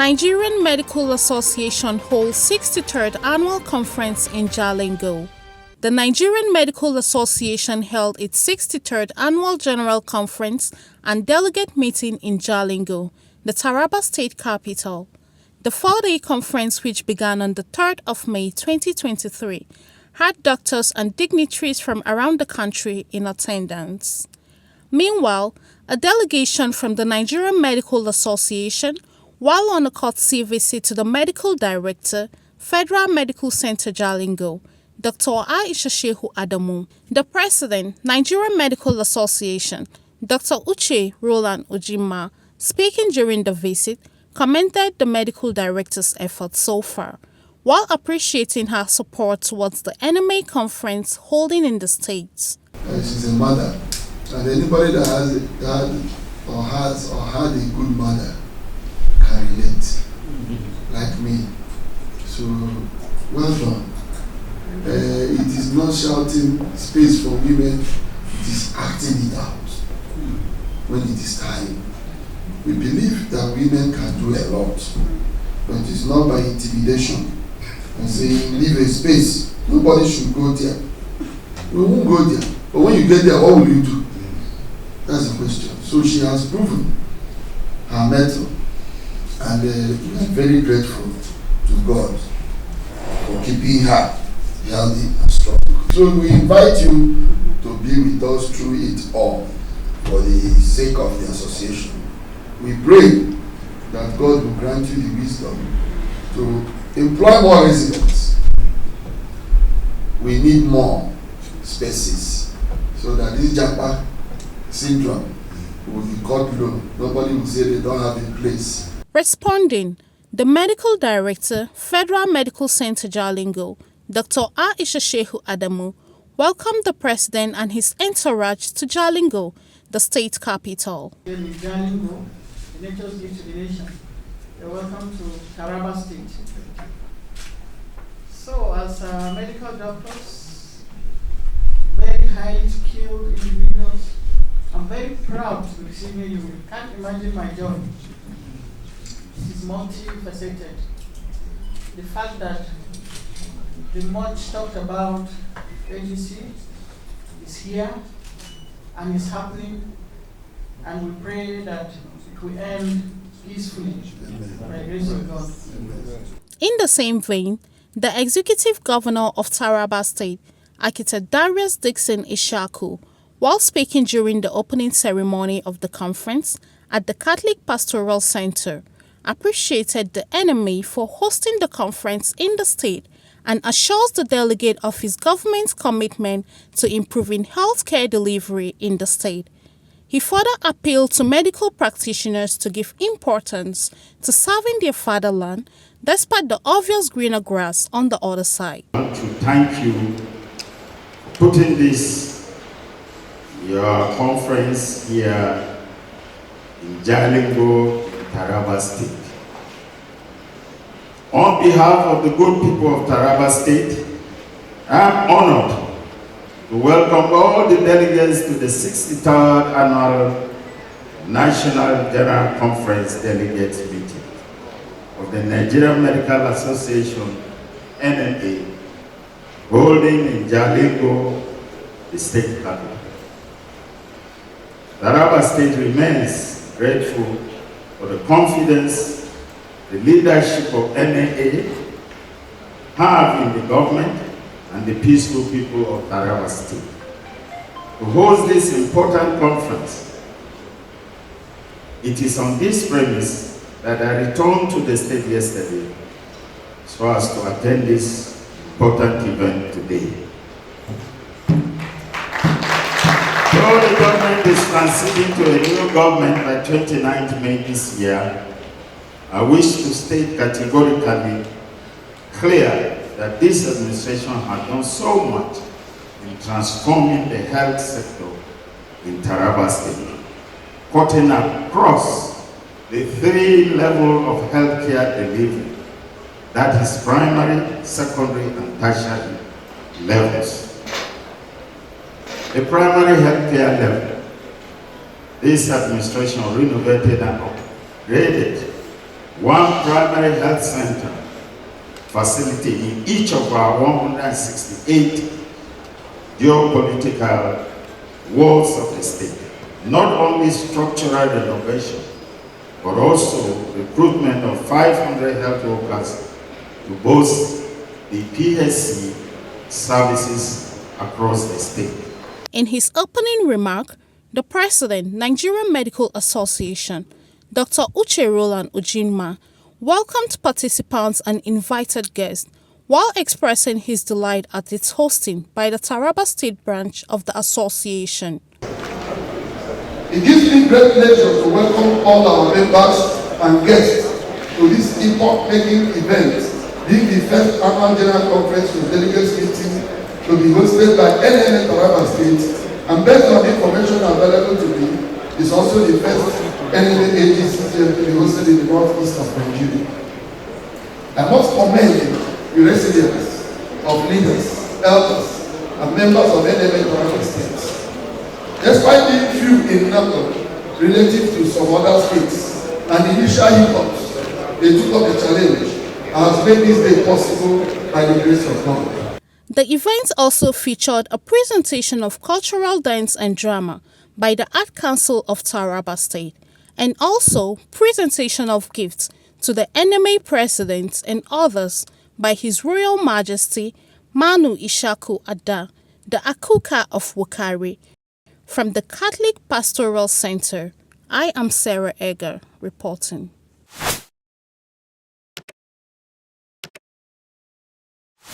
Nigerian Medical Association holds 63rd Annual Conference in Jalingo. The Nigerian Medical Association held its 63rd Annual General Conference and Delegate Meeting in Jalingo, the Taraba State capital. The four-day conference, which began on the 3rd of May 2023, had doctors and dignitaries from around the country in attendance. Meanwhile, a delegation from the Nigerian Medical Association, while on a courtesy visit to the Medical Director, Federal Medical Center Jalingo, Dr. Aisha Shehu Adamu, the President, Nigerian Medical Association, Dr. Uche Roland Ojima, speaking during the visit, commended the Medical Director's efforts so far, while appreciating her support towards the NMA conference holding in the States. She's a mother, and anybody that has had a good mother can relate, like me. So, well done. It is not shouting space for women, it is acting it out when it is time. We believe that women can do a lot, but it's not by intimidation and saying, leave a space, nobody should go there. We won't go there, but when you get there, what will you do? That's the question. So she has proven her mettle, and we are very grateful to God for keeping her healthy and strong. So we invite you to be with us through it all for the sake of the association. We pray that God will grant you the wisdom to employ more residents. We need more spaces so that this Japa syndrome will be cut low. Nobody will say they don't have a place. Responding, the Medical Director, Federal Medical Center Jalingo, Dr. Aisha Shehu Adamu, welcomed the President and his entourage to Jalingo, the state capital. In Jalingo, the nature's gift to the nation. You're welcome to Taraba State. So, as medical doctors, very highly skilled individuals, I'm very proud to be receiving you. You can't imagine my joy. This is multifaceted. The fact that the much talked about agency is here and is happening, and we pray that it will end peacefully by the grace of God. In the same vein, the Executive Governor of Taraba State, Architect Darius Dixon Ishaku, while speaking during the opening ceremony of the conference at the Catholic Pastoral Center, appreciated the NMA for hosting the conference in the state and assures the delegate of his government's commitment to improving healthcare delivery in the state. He further appealed to medical practitioners to give importance to serving their fatherland despite the obvious greener grass on the other side. I want to thank you for putting your conference here in Jalingo, Taraba State. On behalf of the good people of Taraba State, I am honored to welcome all the delegates to the 63rd Annual National General Conference Delegates Meeting of the Nigerian Medical Association, NMA, holding in Jalingo, the state capital. Taraba State remains grateful for the confidence the leadership of NAA have in the government and the peaceful people of Taraba State to host this important conference. It is on this premise that I returned to the state yesterday so as to attend this important event today. Though the government is transiting to a new government by 29th May this year, I wish to state categorically clear that this administration has done so much in transforming the health sector in Taraba State, cutting across the three levels of healthcare delivery, that is primary, secondary, and tertiary levels. The primary healthcare level, this administration renovated and upgraded one primary health center facility in each of our 168 geopolitical wards of the state. Not only structural renovation, but also recruitment of 500 health workers to boost the PHC services across the state. In his opening remark, the President, Nigerian Medical Association, Dr. Uche Roland Ujinma, welcomed participants and invited guests while expressing his delight at its hosting by the Taraba State branch of the association. It gives me great pleasure to welcome all our members and guests to this epoch-making event, being the first annual general conference with delegates meeting to be hosted by NMA Taraba State, and based on the information available to me, is also the first NMA AGCCM to be hosted in the northeast of Nigeria. I must commend the resilience of leaders, elders, and members of NMA Taraba State. Despite being few in number relative to some other states and the initial hiccups, they took up the challenge and has made this day possible by the grace of God. The event also featured a presentation of cultural dance and drama by the Art Council of Taraba State, and also presentation of gifts to the NMA President and others by His Royal Majesty Manu Ishaku Ada, the Akuka of Wukari. From the Catholic Pastoral Center, I am Sarah Egger reporting.